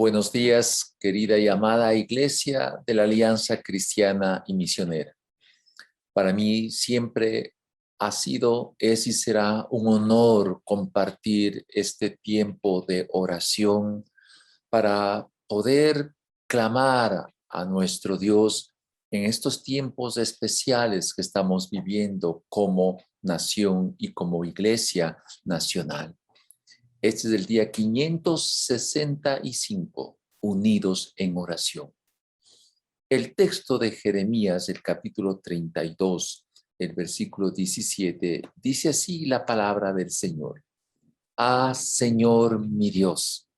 Buenos días, querida y amada Iglesia de la Alianza Cristiana y Misionera. Para mí siempre ha sido, es y será un honor compartir este tiempo de oración para poder clamar a nuestro Dios en estos tiempos especiales que estamos viviendo como nación y como Iglesia nacional. Este es el día 565, unidos en oración. El texto de Jeremías, el capítulo 32, el versículo 17, dice así la palabra del Señor. Ah, Señor mi Dios,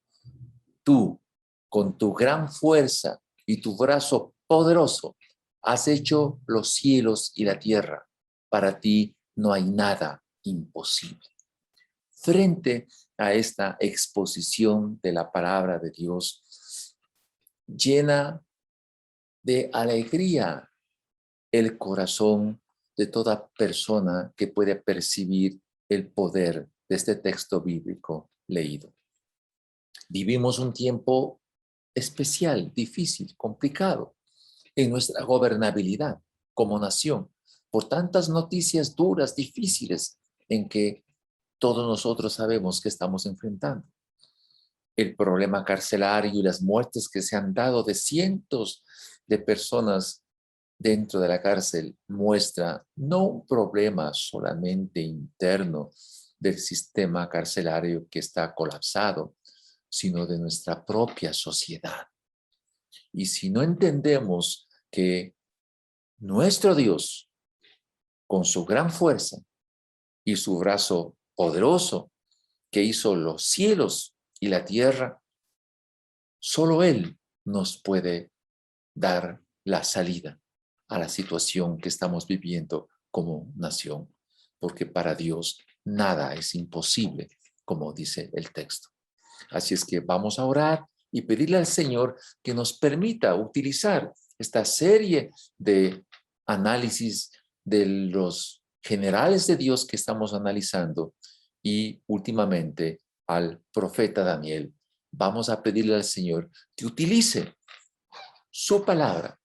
tú, con tu gran fuerza y tu brazo poderoso, has hecho los cielos y la tierra. Para ti no hay nada imposible. Frente a esta exposición de la palabra de Dios, llena de alegría el corazón de toda persona que puede percibir el poder de este texto bíblico leído. Vivimos un tiempo especial, difícil, complicado en nuestra gobernabilidad como nación, por tantas noticias duras, difíciles, en que todos nosotros sabemos que estamos enfrentando. El problema carcelario y las muertes que se han dado de cientos de personas dentro de la cárcel muestra no un problema solamente interno del sistema carcelario que está colapsado, sino de nuestra propia sociedad. Y si no entendemos que nuestro Dios, con su gran fuerza y su brazo poderoso, que hizo los cielos y la tierra, solo Él nos puede dar la salida a la situación que estamos viviendo como nación, porque para Dios nada es imposible, como dice el texto. Así es que vamos a orar y pedirle al Señor que nos permita utilizar esta serie de análisis de los generales de Dios que estamos analizando y últimamente al profeta Daniel. Vamos a pedirle al Señor que utilice su palabra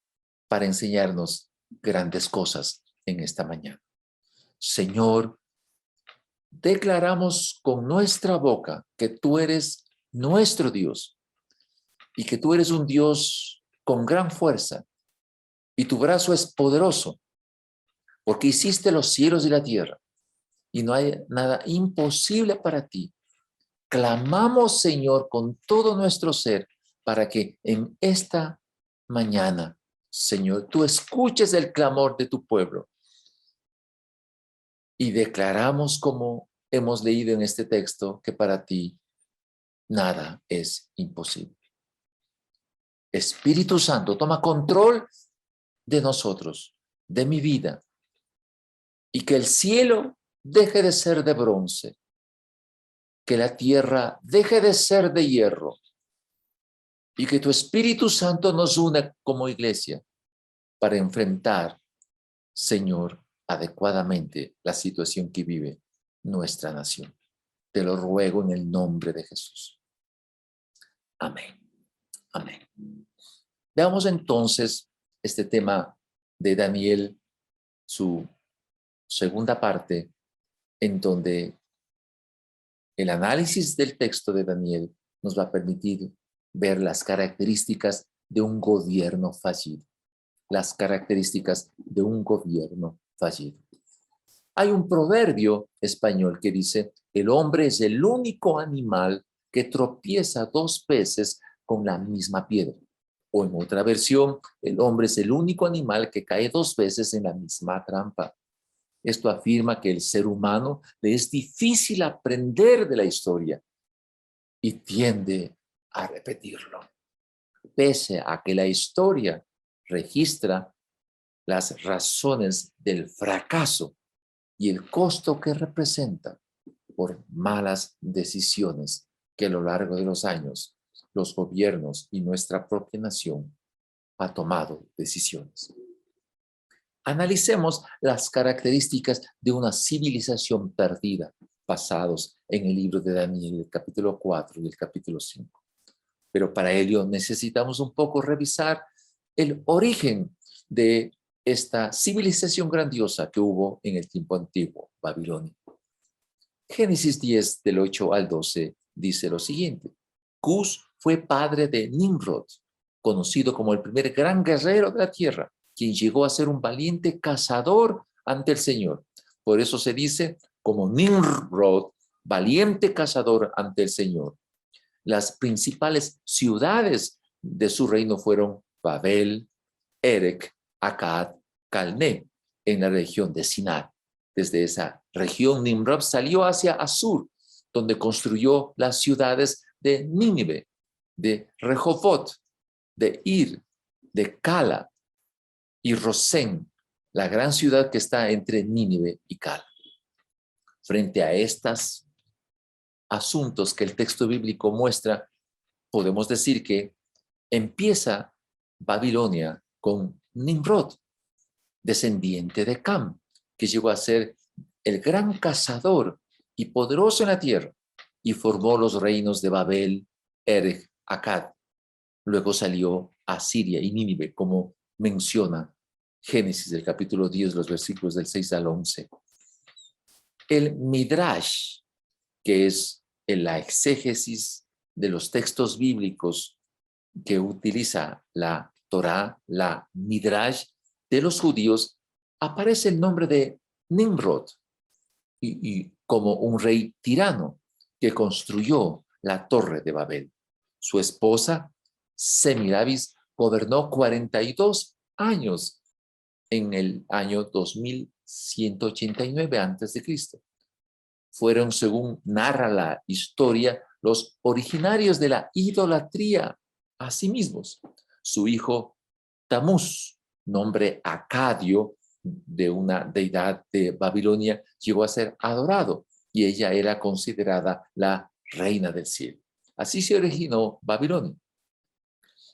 para enseñarnos grandes cosas en esta mañana. Señor, declaramos con nuestra boca que tú eres nuestro Dios y que tú eres un Dios con gran fuerza y tu brazo es poderoso porque hiciste los cielos y la tierra y no hay nada imposible para ti. Clamamos, Señor, con todo nuestro ser para que en esta mañana, Señor, tú escuches el clamor de tu pueblo y declaramos, como hemos leído en este texto, que para ti nada es imposible. Espíritu Santo, toma control de nosotros, de mi vida, y que el cielo deje de ser de bronce, que la tierra deje de ser de hierro, y que tu Espíritu Santo nos una como iglesia para enfrentar, Señor, adecuadamente la situación que vive nuestra nación. Te lo ruego en el nombre de Jesús. Amén. Amén. Veamos entonces este tema de Daniel, su segunda parte, en donde el análisis del texto de Daniel nos va a permitir ver las características de un gobierno fallido. Las características de un gobierno fallido. Hay un proverbio español que dice: el hombre es el único animal que tropieza dos veces con la misma piedra. O en otra versión, el hombre es el único animal que cae dos veces en la misma trampa. Esto afirma que el ser humano le es difícil aprender de la historia y tiende a repetirlo. Pese a que la historia registra las razones del fracaso y el costo que representa por malas decisiones que a lo largo de los años los gobiernos y nuestra propia nación ha tomado decisiones. Analicemos las características de una civilización perdida basados en el libro de Daniel, el capítulo 4 y el capítulo 5. Pero para ello necesitamos un poco revisar el origen de esta civilización grandiosa que hubo en el tiempo antiguo, Babilonia. Génesis 10, del 8 al 12, dice lo siguiente. Cus fue padre de Nimrod, conocido como el primer gran guerrero de la tierra, quien llegó a ser un valiente cazador ante el Señor. Por eso se dice como Nimrod, valiente cazador ante el Señor. Las principales ciudades de su reino fueron Babel, Erech, Akkad, Calné, en la región de Sinar. Desde esa región, Nimrod salió hacia Asur, donde construyó las ciudades de Nínive, de Rehovot, de Ir, de Cala y Rosén, la gran ciudad que está entre Nínive y Cala. Frente a estos asuntos que el texto bíblico muestra, podemos decir que empieza Babilonia con Nimrod, descendiente de Cam, que llegó a ser el gran cazador y poderoso en la tierra, y formó los reinos de Babel, Erech, Akkad. Luego salió a Siria y Nínive, como menciona Génesis, del capítulo 10, los versículos del 6 al 11. El Midrash, que es la exégesis de los textos bíblicos que utiliza la Torá, la Midrash de los judíos, aparece el nombre de Nimrod y como un rey tirano que construyó la torre de Babel. Su esposa, Semiramis, gobernó 42 años en el año 2189 a.C. Fueron, según narra la historia, los originarios de la idolatría a sí mismos. Su hijo Tamuz, nombre acadio de una deidad de Babilonia, llegó a ser adorado y ella era considerada la reina del cielo. Así se originó Babilonia.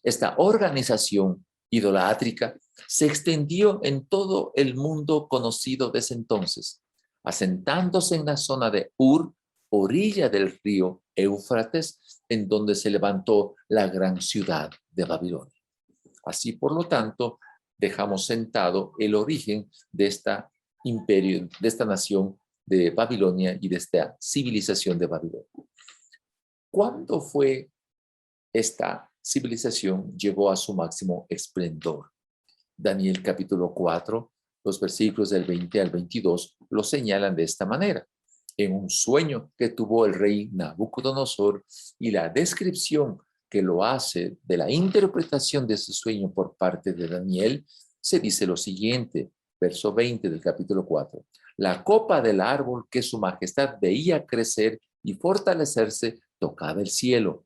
Esta organización idolátrica se extendió en todo el mundo conocido desde entonces, asentándose en la zona de Ur, orilla del río Éufrates, en donde se levantó la gran ciudad de Babilonia. Así, por lo tanto, dejamos sentado el origen de esta imperio, de esta nación de Babilonia y de esta civilización de Babilonia. ¿Cuándo fue esta civilización llegó a su máximo esplendor? Daniel capítulo 4, los versículos del 20 al 22 lo señalan de esta manera. En un sueño que tuvo el rey Nabucodonosor y la descripción que lo hace de la interpretación de ese sueño por parte de Daniel, se dice lo siguiente, verso 20 del capítulo 4. La copa del árbol que su majestad veía crecer y fortalecerse tocaba el cielo,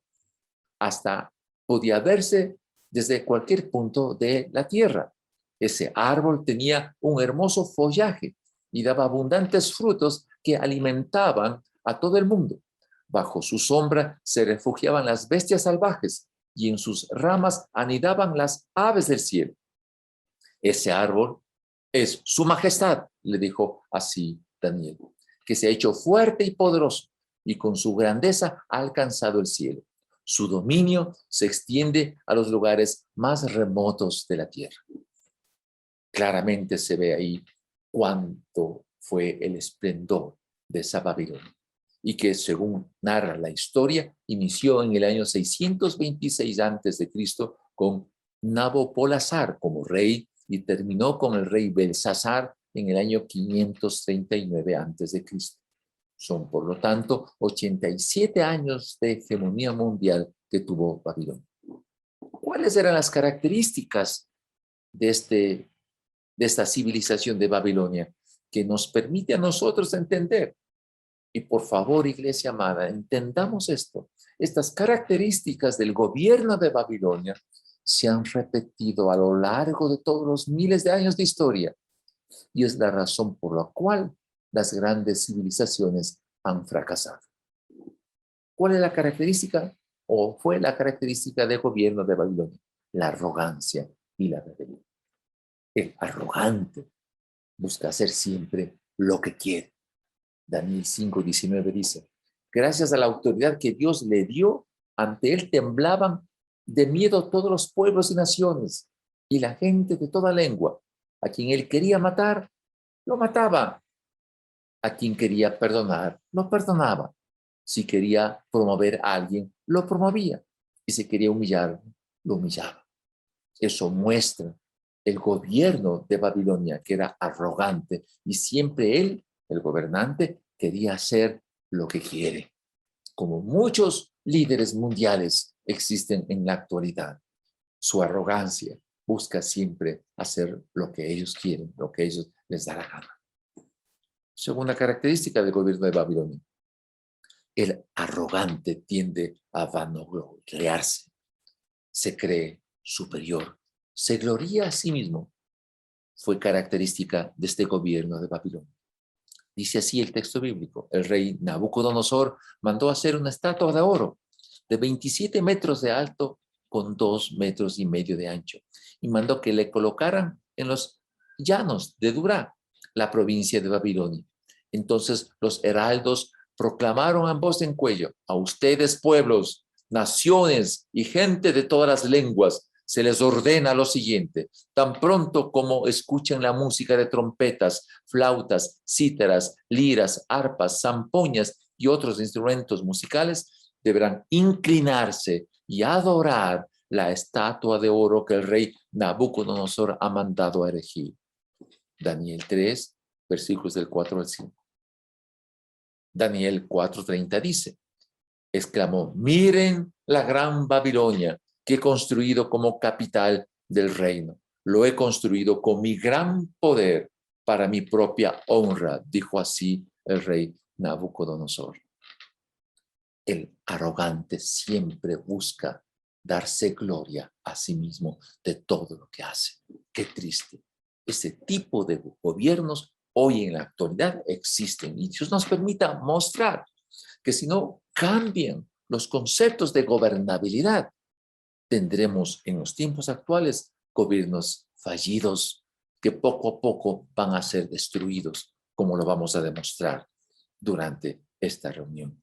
hasta podía verse desde cualquier punto de la tierra. Ese árbol tenía un hermoso follaje y daba abundantes frutos que alimentaban a todo el mundo. Bajo su sombra se refugiaban las bestias salvajes y en sus ramas anidaban las aves del cielo. Ese árbol es su majestad, le dijo así Daniel, que se ha hecho fuerte y poderoso y con su grandeza ha alcanzado el cielo. Su dominio se extiende a los lugares más remotos de la tierra. Claramente se ve ahí cuánto fue el esplendor de esa Babilonia y que, según narra la historia, inició en el año 626 a.C. con Nabopolassar como rey y terminó con el rey Belsasar en el año 539 a.C. Son, por lo tanto, 87 años de hegemonía mundial que tuvo Babilonia. ¿Cuáles eran las características de esta civilización de Babilonia que nos permite a nosotros entender? Y por favor, iglesia amada, entendamos esto. Estas características del gobierno de Babilonia se han repetido a lo largo de todos los miles de años de historia. Y es la razón por la cual las grandes civilizaciones han fracasado. ¿Cuál es la característica o fue la característica del gobierno de Babilonia? La arrogancia y la rebelión. El arrogante busca hacer siempre lo que quiere. Daniel 5:19 dice, gracias a la autoridad que Dios le dio, ante él temblaban de miedo todos los pueblos y naciones y la gente de toda lengua. A quien él quería matar, lo mataba. A quien quería perdonar, lo perdonaba. Si quería promover a alguien, lo promovía. Y si quería humillar, lo humillaba. Eso muestra el gobierno de Babilonia, que era arrogante, y siempre él, el gobernante, quería hacer lo que quiere, como muchos líderes mundiales existen en la actualidad. Su arrogancia busca siempre hacer lo que ellos quieren, lo que ellos les da la gana. Segunda característica del gobierno de Babilonia: el arrogante tiende a vanagloriarse, se cree superior, se gloría a sí mismo. Fue característica de este gobierno de Babilonia. Dice así el texto bíblico: el rey Nabucodonosor mandó hacer una estatua de oro de 27 metros de alto con 2,5 metros de ancho, y mandó que le colocaran en los llanos de Dura, la provincia de Babilonia. Entonces los heraldos proclamaron a voz en cuello: a ustedes, pueblos, naciones y gente de todas las lenguas, se les ordena lo siguiente: tan pronto como escuchen la música de trompetas, flautas, cítaras, liras, arpas, zampoñas y otros instrumentos musicales, deberán inclinarse y adorar la estatua de oro que el rey Nabucodonosor ha mandado a erigir. Daniel 3, versículos del 4 al 5. Daniel 4:30 dice: exclamó, miren la gran Babilonia que he construido como capital del reino. Lo he construido con mi gran poder para mi propia honra, dijo así el rey Nabucodonosor. El arrogante siempre busca darse gloria a sí mismo de todo lo que hace. Qué triste. Ese tipo de gobiernos hoy en la actualidad existen, y Dios nos permita mostrar que si no cambian los conceptos de gobernabilidad, tendremos en los tiempos actuales gobiernos fallidos que poco a poco van a ser destruidos, como lo vamos a demostrar durante esta reunión.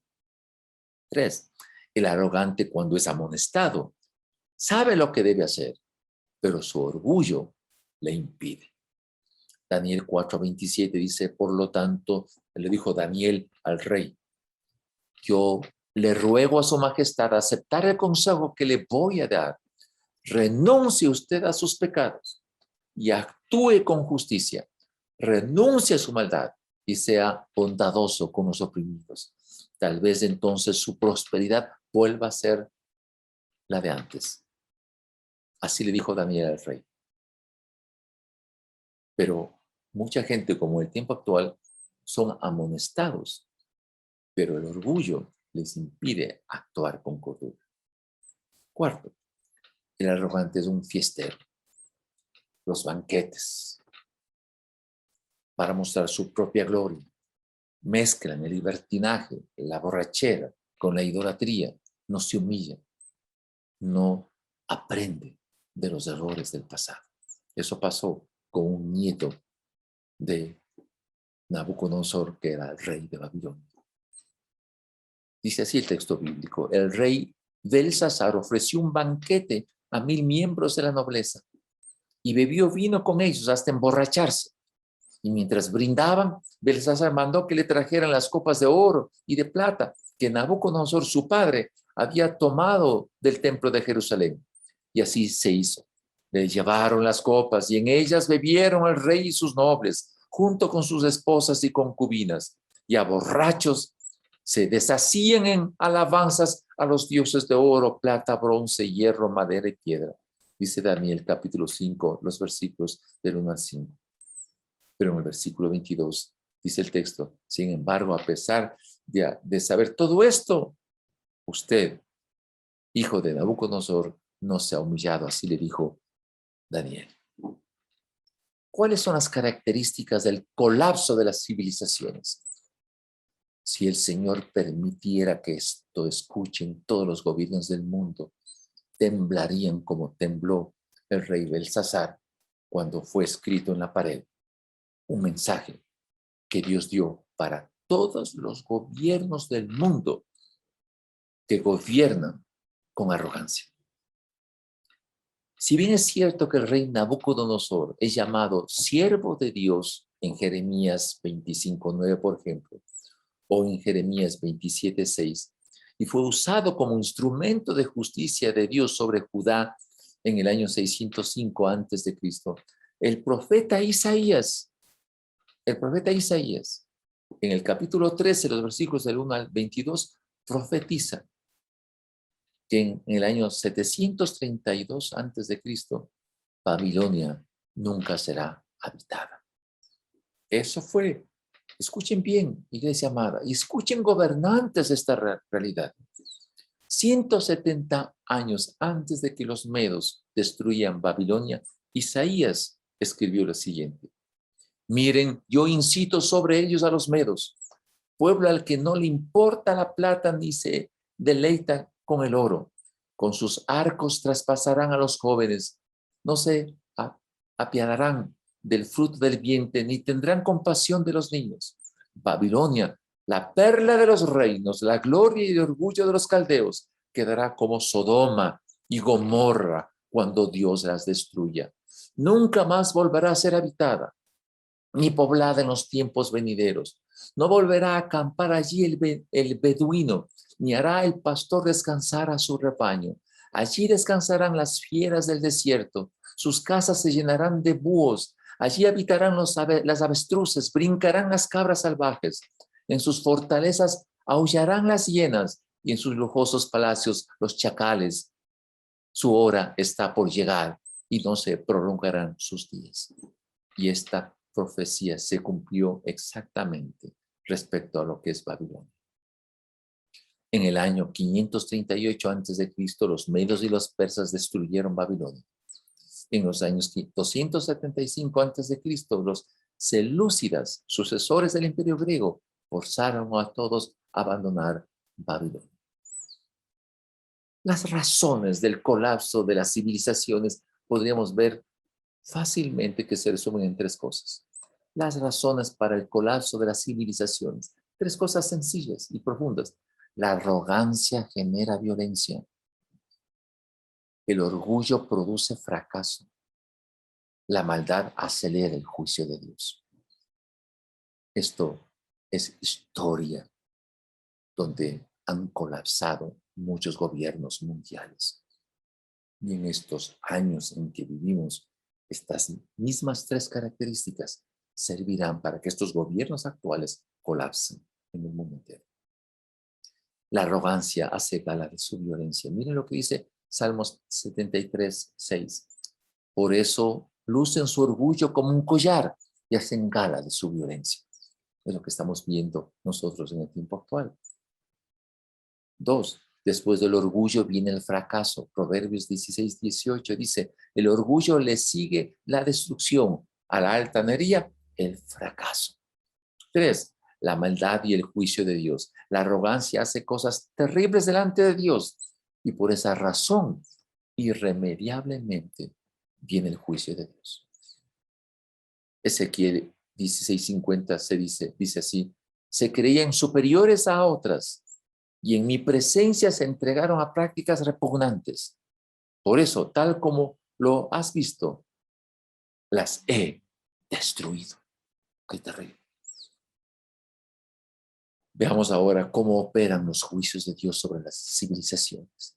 3. El arrogante, cuando es amonestado, sabe lo que debe hacer, pero su orgullo le impide. Daniel 4:27 dice: por lo tanto, le dijo Daniel al rey: yo le ruego a su majestad aceptar el consejo que le voy a dar. Renuncie usted a sus pecados y actúe con justicia. Renuncie a su maldad y sea bondadoso con los oprimidos. Tal vez entonces su prosperidad vuelva a ser la de antes. Así le dijo Daniel al rey. Pero mucha gente, como el tiempo actual, son amonestados, pero el orgullo les impide actuar con cordura. 4. El arrogante es un fiestero. Los banquetes, para mostrar su propia gloria, mezclan el libertinaje, la borrachera con la idolatría. No se humilla, no aprende de los errores del pasado. Eso pasó con un nieto de Nabucodonosor, que era el rey de Babilonia. Dice así el texto bíblico: el rey Belsasar ofreció un banquete a 1,000 miembros de la nobleza y bebió vino con ellos hasta emborracharse. Y mientras brindaban, Belsasar mandó que le trajeran las copas de oro y de plata que Nabucodonosor, su padre, había tomado del templo de Jerusalén. Y así se hizo. Le llevaron las copas y en ellas bebieron el rey y sus nobles, junto con sus esposas y concubinas. Y a borrachos se deshacían en alabanzas a los dioses de oro, plata, bronce, hierro, madera y piedra. Dice Daniel capítulo 5, los versículos del 1 al 5. Pero en el versículo 22 dice el texto: sin embargo, a pesar de saber todo esto, usted, hijo de Nabucodonosor, no se ha humillado. Así le dijo Daniel. ¿Cuáles son las características del colapso de las civilizaciones? Si el Señor permitiera que esto escuchen todos los gobiernos del mundo, temblarían como tembló el rey Belsasar cuando fue escrito en la pared un mensaje que Dios dio para todos los gobiernos del mundo que gobiernan con arrogancia. Si bien es cierto que el rey Nabucodonosor es llamado siervo de Dios en Jeremías 25:9, por ejemplo, o en Jeremías 27:6, y fue usado como instrumento de justicia de Dios sobre Judá en el año 605 antes de Cristo, el profeta Isaías, en el capítulo 13, los versículos del 1 al 22, profetiza que en el año 732 antes de Cristo, Babilonia nunca será habitada. Eso fue. Escuchen bien, iglesia amada, y escuchen gobernantes esta realidad. 170 años antes de que los medos destruían Babilonia, Isaías escribió lo siguiente: miren, yo incito sobre ellos a los medos, pueblo al que no le importa la plata ni se deleita con el oro. Con sus arcos traspasarán a los jóvenes, no se apiadarán del fruto del vientre, ni tendrán compasión de los niños. Babilonia, la perla de los reinos, la gloria y el orgullo de los caldeos, quedará como Sodoma y Gomorra cuando Dios las destruya. Nunca más volverá a ser habitada, ni poblada en los tiempos venideros. No volverá a acampar allí el beduino, ni hará el pastor descansar a su rebaño. Allí descansarán las fieras del desierto, sus casas se llenarán de búhos, allí habitarán las avestruces, brincarán las cabras salvajes. En sus fortalezas aullarán las hienas y en sus lujosos palacios los chacales. Su hora está por llegar y no se prolongarán sus días. Y esta profecía se cumplió exactamente respecto a lo que es Babilonia. En el año 538 a.C., los medos y los persas destruyeron Babilonia. En los años 275 a.C., los selúcidas, sucesores del imperio griego, forzaron a todos a abandonar Babilonia. Las razones del colapso de las civilizaciones podríamos ver fácilmente que se resumen en tres cosas. Las razones para el colapso de las civilizaciones. Tres cosas sencillas y profundas. La arrogancia genera violencia. El orgullo produce fracaso. La maldad acelera el juicio de Dios. Esto es historia donde han colapsado muchos gobiernos mundiales. Y en estos años en que vivimos, estas mismas tres características servirán para que estos gobiernos actuales colapsen en el mundo entero. La arrogancia hace gala de su violencia. Miren lo que dice Salmos 73:6. Por eso lucen su orgullo como un collar y hacen gala de su violencia. Es lo que estamos viendo nosotros en el tiempo actual. 2. Después del orgullo viene el fracaso. Proverbios 16:18 dice, el orgullo le sigue la destrucción, a la altanería el fracaso. 3. La maldad y el juicio de Dios. La arrogancia hace cosas terribles delante de Dios y por esa razón, irremediablemente, viene el juicio de Dios. Ezequiel 16:50 dice así, se creían superiores a otras y en mi presencia se entregaron a prácticas repugnantes. Por eso, tal como lo has visto, las he destruido. Qué terrible. Veamos ahora cómo operan los juicios de Dios sobre las civilizaciones.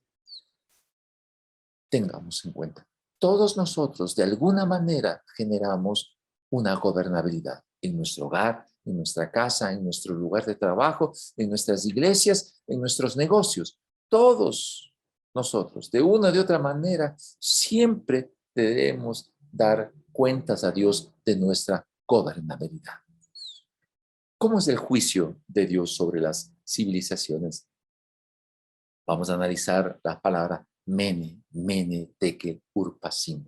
Tengamos en cuenta, todos nosotros de alguna manera generamos una gobernabilidad en nuestro hogar, en nuestra casa, en nuestro lugar de trabajo, en nuestras iglesias, en nuestros negocios. Todos nosotros, de una o de otra manera, siempre debemos dar cuentas a Dios de nuestra gobernabilidad. ¿Cómo es el juicio de Dios sobre las civilizaciones? Vamos a analizar la palabra mene, tekel, urpasim.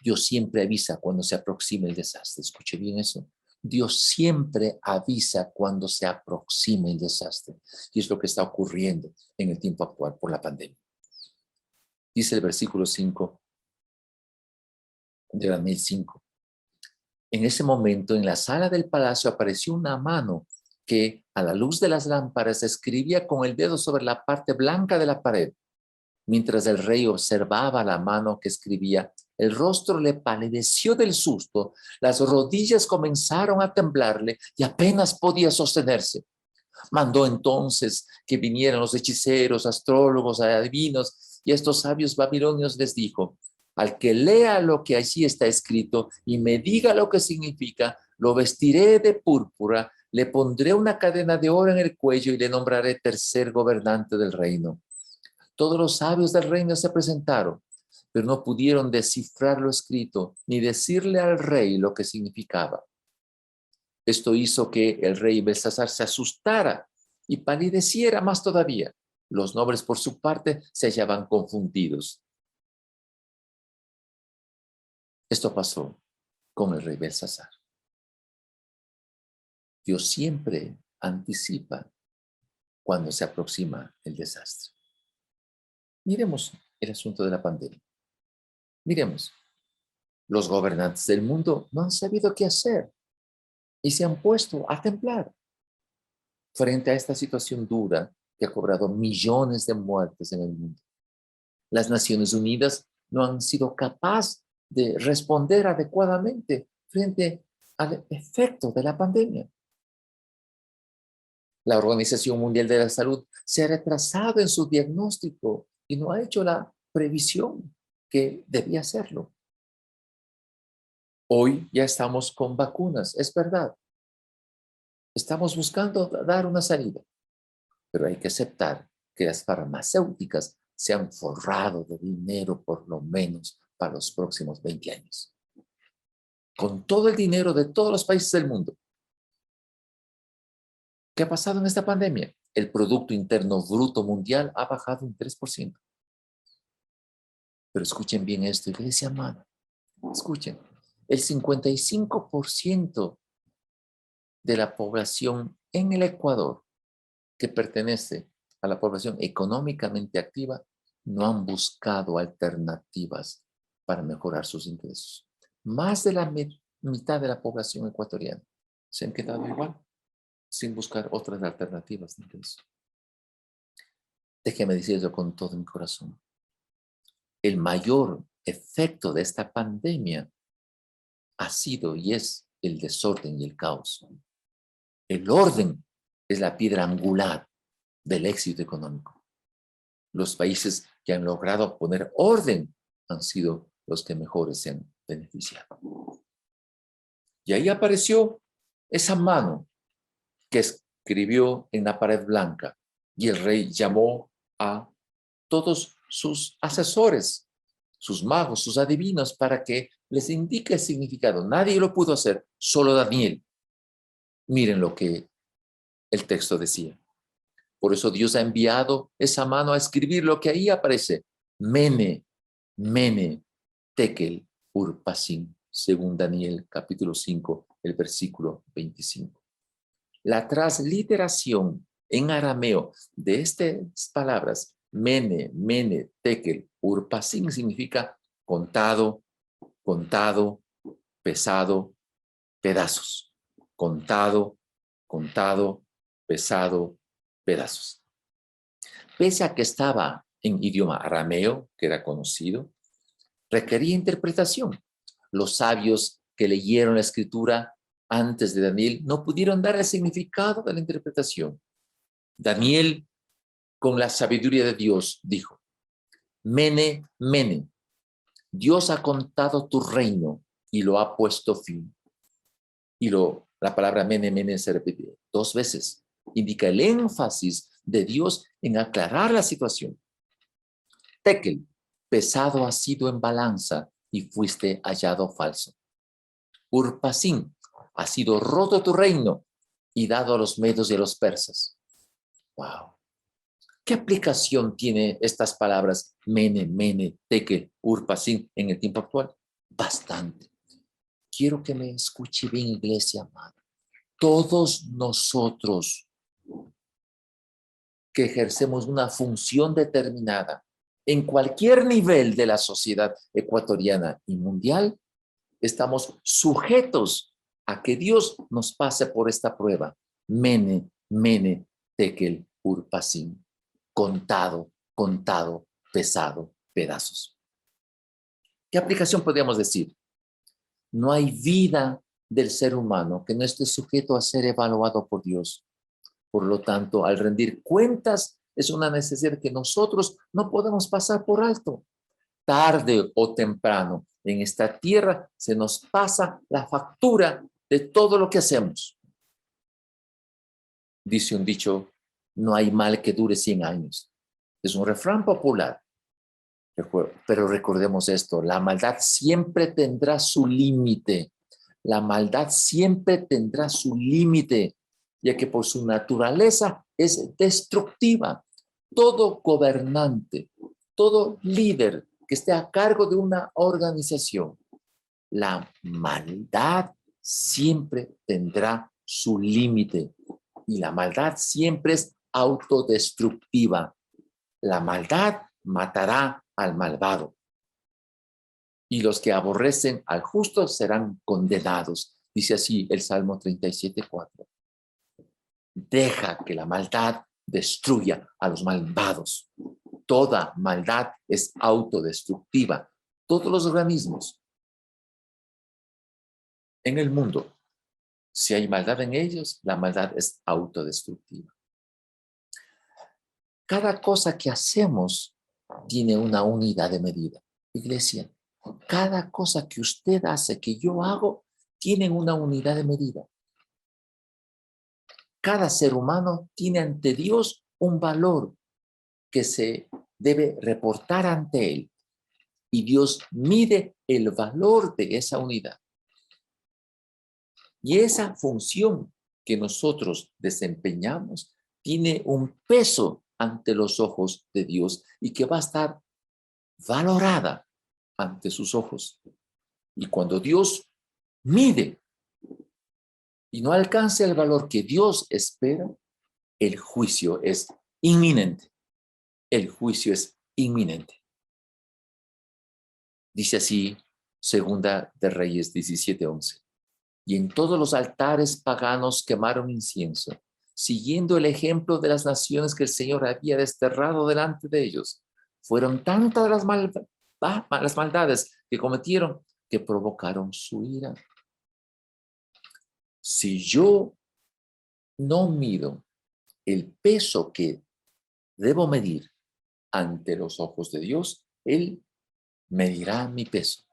Dios siempre avisa cuando se aproxima el desastre. Escuche bien eso. Dios siempre avisa cuando se aproxima el desastre. Y es lo que está ocurriendo en el tiempo actual por la pandemia. Dice el versículo 5 de Daniel 5. En ese momento, en la sala del palacio apareció una mano que, a la luz de las lámparas, escribía con el dedo sobre la parte blanca de la pared. Mientras el rey observaba la mano que escribía, el rostro le palideció del susto, las rodillas comenzaron a temblarle y apenas podía sostenerse. Mandó entonces que vinieran los hechiceros, astrólogos, adivinos, y estos sabios babilonios les dijo: al que lea lo que allí está escrito y me diga lo que significa, lo vestiré de púrpura, le pondré una cadena de oro en el cuello y le nombraré tercer gobernante del reino. Todos los sabios del reino se presentaron, pero no pudieron descifrar lo escrito ni decirle al rey lo que significaba. Esto hizo que el rey Belsasar se asustara y palideciera más todavía. Los nobles, por su parte, se hallaban confundidos. Esto pasó con el rey Belsasar. Dios siempre anticipa cuando se aproxima el desastre. Miremos el asunto de la pandemia. Miremos, los gobernantes del mundo no han sabido qué hacer y se han puesto a temblar frente a esta situación dura que ha cobrado millones de muertes en el mundo. Las Naciones Unidas no han sido capaces de responder adecuadamente frente al efecto de la pandemia. La Organización Mundial de la Salud se ha retrasado en su diagnóstico y no ha hecho la previsión que debía hacerlo. Hoy ya estamos con vacunas, es verdad. Estamos buscando dar una salida, pero hay que aceptar que las farmacéuticas se han forrado de dinero por lo menos para los próximos 20 años. Con todo el dinero de todos los países del mundo. ¿Qué ha pasado en esta pandemia? El Producto Interno Bruto Mundial ha bajado un 3%. Pero escuchen bien esto, iglesia amada. Escuchen, el 55% de la población en el Ecuador que pertenece a la población económicamente activa no han buscado alternativas para mejorar sus ingresos. Más de la mitad de la población ecuatoriana se han quedado igual, sin buscar otras alternativas de ingreso. Déjeme decirlo con todo mi corazón. El mayor efecto de esta pandemia ha sido y es el desorden y el caos. El orden es la piedra angular del éxito económico. Los países que han logrado poner orden han sido los que mejores se han beneficiado. Y ahí apareció esa mano que escribió en la pared blanca y el rey llamó a todos sus asesores, sus magos, sus adivinos, para que les indique el significado. Nadie lo pudo hacer, solo Daniel. Miren lo que el texto decía. Por eso Dios ha enviado esa mano a escribir lo que ahí aparece. Mene, Mene, Tekel, Urpasin, según Daniel capítulo 5, el versículo 25. La transliteración en arameo de estas palabras, Mene, Mene, Tekel, Urpasin, significa contado, contado, pesado, pedazos. Contado, contado, pesado, pedazos. Pese a que estaba en idioma arameo, que era conocido, requería interpretación. Los sabios que leyeron la escritura antes de Daniel no pudieron dar el significado de la interpretación. Daniel, con la sabiduría de Dios, dijo: Mene, Mene, Dios ha contado tu reino y lo ha puesto fin. Y la palabra Mene, Mene se repite 2 veces. Indica el énfasis de Dios en aclarar la situación. Tekel, pesado has sido en balanza y fuiste hallado falso. Urpasin, ha sido roto tu reino y dado a los medos y a los persas. Wow. ¿Qué aplicación tiene estas palabras Mene, Mene, Tekel, Urpasin en el tiempo actual? Bastante. Quiero que me escuche bien, iglesia amada. Todos nosotros que ejercemos una función determinada en cualquier nivel de la sociedad ecuatoriana y mundial, estamos sujetos a que Dios nos pase por esta prueba. Mene, Mene, Tekel, Urpasin. Contado, contado, pesado pedazos. ¿Qué aplicación podríamos decir? No hay vida del ser humano que no esté sujeto a ser evaluado por Dios. Por lo tanto, al rendir cuentas, es una necesidad que nosotros no podemos pasar por alto. Tarde o temprano, en esta tierra se nos pasa la factura de todo lo que hacemos. Dice un dicho, no hay mal que dure 100 años. Es un refrán popular. Pero recordemos esto, la maldad siempre tendrá su límite. La maldad siempre tendrá su límite, ya que por su naturaleza es destructiva. Todo gobernante, todo líder que esté a cargo de una organización, la maldad siempre tendrá su límite. Y la maldad siempre es autodestructiva. La maldad matará al malvado. Y los que aborrecen al justo serán condenados. Dice así el Salmo 37:4. Deja que la maldad destruya a los malvados. Toda maldad es autodestructiva. Todos los organismos en el mundo, si hay maldad en ellos, la maldad es autodestructiva. Cada cosa que hacemos tiene una unidad de medida. Iglesia, cada cosa que usted hace, que yo hago, tiene una unidad de medida. Cada ser humano tiene ante Dios un valor que se debe reportar ante él. Y Dios mide el valor de esa unidad. Y esa función que nosotros desempeñamos tiene un peso ante los ojos de Dios y que va a estar valorada ante sus ojos. Y cuando Dios mide y no alcance el valor que Dios espera, el juicio es inminente. El juicio es inminente. Dice así, Segunda de Reyes 17:11. Y en todos los altares paganos quemaron incienso, siguiendo el ejemplo de las naciones que el Señor había desterrado delante de ellos. Fueron tantas las maldades que cometieron que provocaron su ira. Si yo no mido el peso que debo medir ante los ojos de Dios, Él medirá mi peso.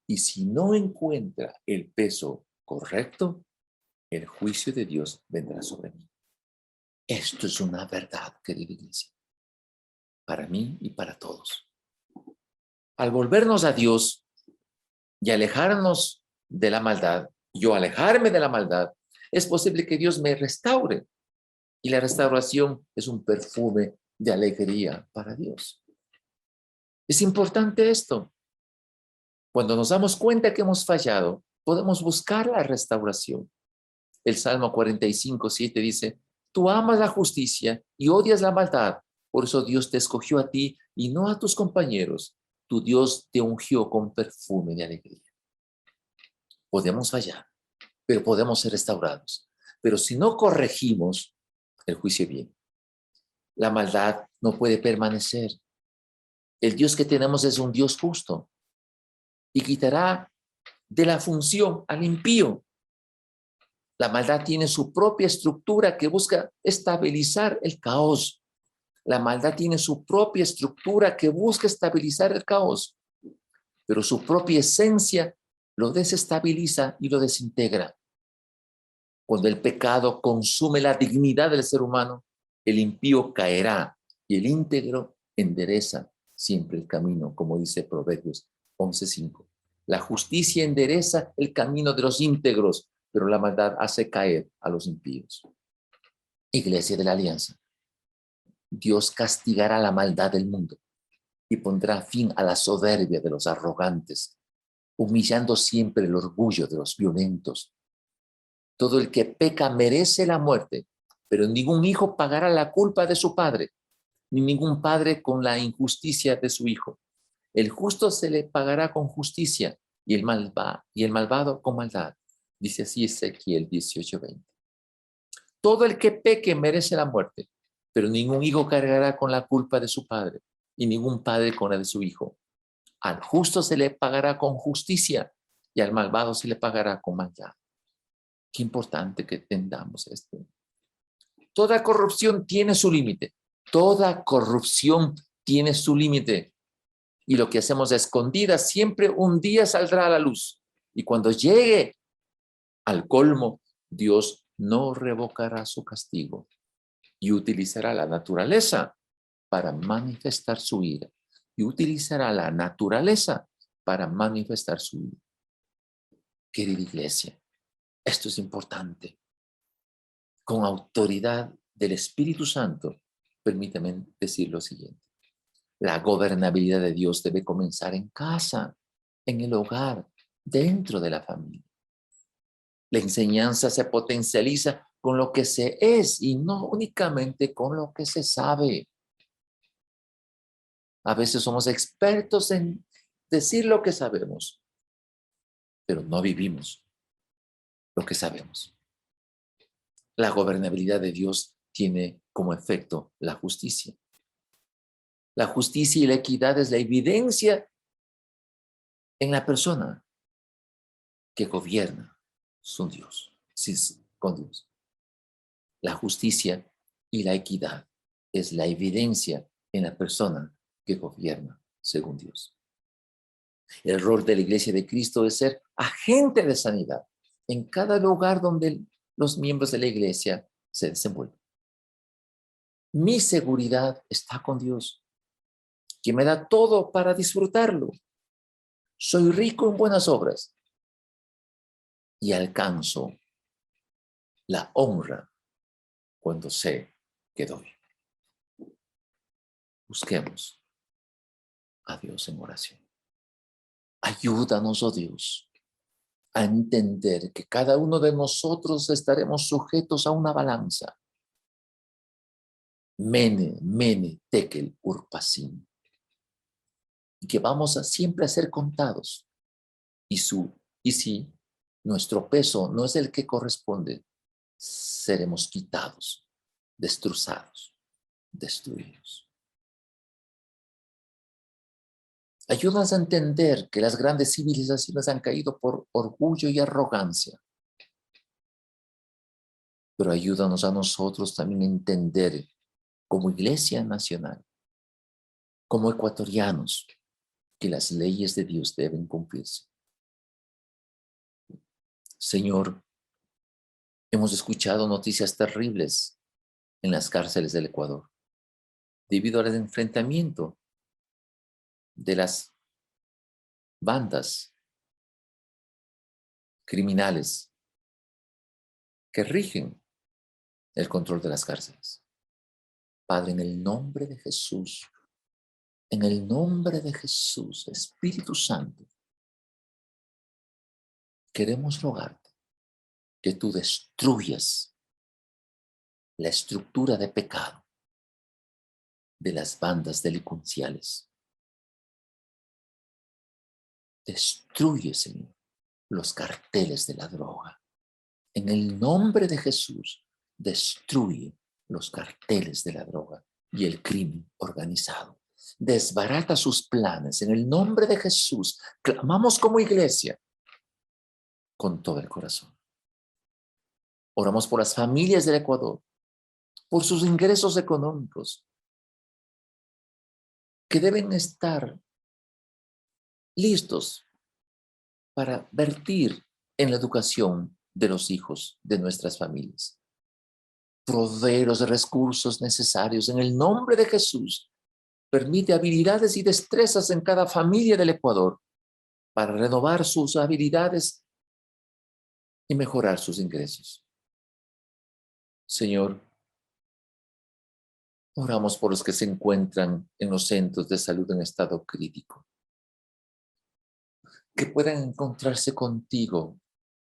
Y si no encuentra el peso correcto, el juicio de Dios vendrá sobre mí. Esto es una verdad, querida iglesia, para mí y para todos. Al volvernos a Dios y alejarnos de la maldad, yo alejarme de la maldad, es posible que Dios me restaure. Y la restauración es un perfume de alegría para Dios. Es importante esto. Cuando nos damos cuenta que hemos fallado, podemos buscar la restauración. El Salmo 45:7 dice, tú amas la justicia y odias la maldad. Por eso Dios te escogió a ti y no a tus compañeros. Tu Dios te ungió con perfume de alegría. Podemos fallar, pero podemos ser restaurados. Pero si no corregimos, el juicio viene. La maldad no puede permanecer. El Dios que tenemos es un Dios justo y quitará de la función al impío. La maldad tiene su propia estructura que busca estabilizar el caos. La maldad tiene su propia estructura que busca estabilizar el caos, pero su propia esencia lo desestabiliza y lo desintegra. Cuando el pecado consume la dignidad del ser humano, el impío caerá y el íntegro endereza siempre el camino, como dice Proverbios 11:5. La justicia endereza el camino de los íntegros, pero la maldad hace caer a los impíos. Iglesia de la Alianza, Dios castigará la maldad del mundo y pondrá fin a la soberbia de los arrogantes, humillando siempre el orgullo de los violentos. Todo el que peca merece la muerte, pero ningún hijo pagará la culpa de su padre, ni ningún padre con la injusticia de su hijo. El justo se le pagará con justicia y el malvado con maldad. Dice así Ezequiel 18:20. Todo el que peque merece la muerte, pero ningún hijo cargará con la culpa de su padre. y ningún padre con la de su hijo. Al justo se le pagará con justicia y al malvado se le pagará con maldad. Qué importante que entendamos esto. Toda corrupción tiene su límite. Toda corrupción tiene su límite. Y lo que hacemos a escondidas siempre un día saldrá a la luz. Y cuando llegue al colmo, Dios no revocará su castigo y utilizará la naturaleza para manifestar su ira. Y utilizará la naturaleza para manifestar su ira. Querida iglesia, esto es importante. Con autoridad del Espíritu Santo, permítame decir lo siguiente. La gobernabilidad de Dios debe comenzar en casa, en el hogar, dentro de la familia. La enseñanza se potencializa con lo que se es y no únicamente con lo que se sabe. A veces somos expertos en decir lo que sabemos, pero no vivimos lo que sabemos. La gobernabilidad de Dios tiene como efecto la justicia. La justicia y la equidad es la evidencia en la persona que gobierna su Dios, con Dios. La justicia y la equidad es la evidencia en la persona que gobierna según Dios. El rol de la Iglesia de Cristo es ser agente de sanidad en cada lugar donde los miembros de la Iglesia se desenvuelven. Mi seguridad está con Dios, que me da todo para disfrutarlo. Soy rico en buenas obras y alcanzo la honra cuando sé que doy. Busquemos a Dios en oración. Ayúdanos, oh Dios, a entender que cada uno de nosotros estaremos sujetos a una balanza. Mene, mene, tekel, urpasim. Y que vamos a siempre a ser contados. Y si nuestro peso no es el que corresponde, seremos quitados, destrozados, destruidos. Ayúdanos a entender que las grandes civilizaciones han caído por orgullo y arrogancia. Pero ayúdanos a nosotros también a entender como Iglesia Nacional, como ecuatorianos, que las leyes de Dios deben cumplirse. Señor, hemos escuchado noticias terribles en las cárceles del Ecuador, debido al enfrentamiento de las bandas criminales que rigen el control de las cárceles. Padre, en el nombre de Jesús, Espíritu Santo, queremos rogarte que tú destruyas la estructura de pecado de las bandas delincuenciales. Destruye, Señor, los carteles de la droga. En el nombre de Jesús, destruye los carteles de la droga y el crimen organizado. Desbarata sus planes. En el nombre de Jesús, clamamos como iglesia con todo el corazón. Oramos por las familias del Ecuador, por sus ingresos económicos, que deben estar listos para vertir en la educación de los hijos de nuestras familias. Proveer los recursos necesarios en el nombre de Jesús. Permite habilidades y destrezas en cada familia del Ecuador para renovar sus habilidades y mejorar sus ingresos. Señor, oramos por los que se encuentran en los centros de salud en estado crítico, que puedan encontrarse contigo,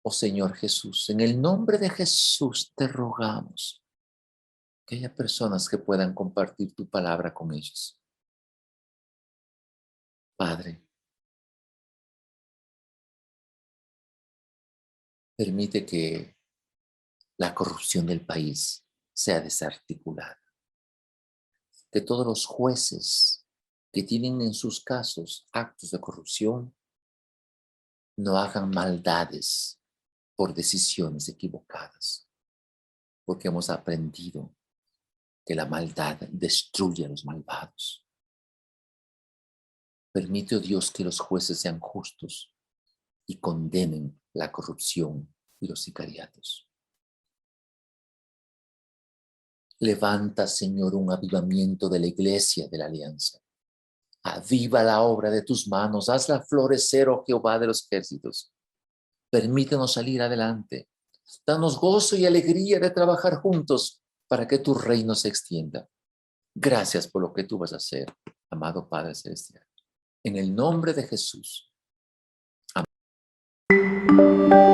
oh Señor Jesús. En el nombre de Jesús te rogamos que haya personas que puedan compartir tu palabra con ellos. Padre, permite que la corrupción del país sea desarticulada, que todos los jueces que tienen en sus casos actos de corrupción, no hagan maldades por decisiones equivocadas, porque hemos aprendido que la maldad destruye a los malvados. Permite, oh Dios, que los jueces sean justos y condenen la corrupción y los sicariatos. Levanta, Señor, un avivamiento de la iglesia de la alianza. Aviva la obra de tus manos, hazla florecer, oh Jehová de los ejércitos. Permítenos salir adelante. Danos gozo y alegría de trabajar juntos para que tu reino se extienda. Gracias por lo que tú vas a hacer, amado Padre Celestial. En el nombre de Jesús. Amén.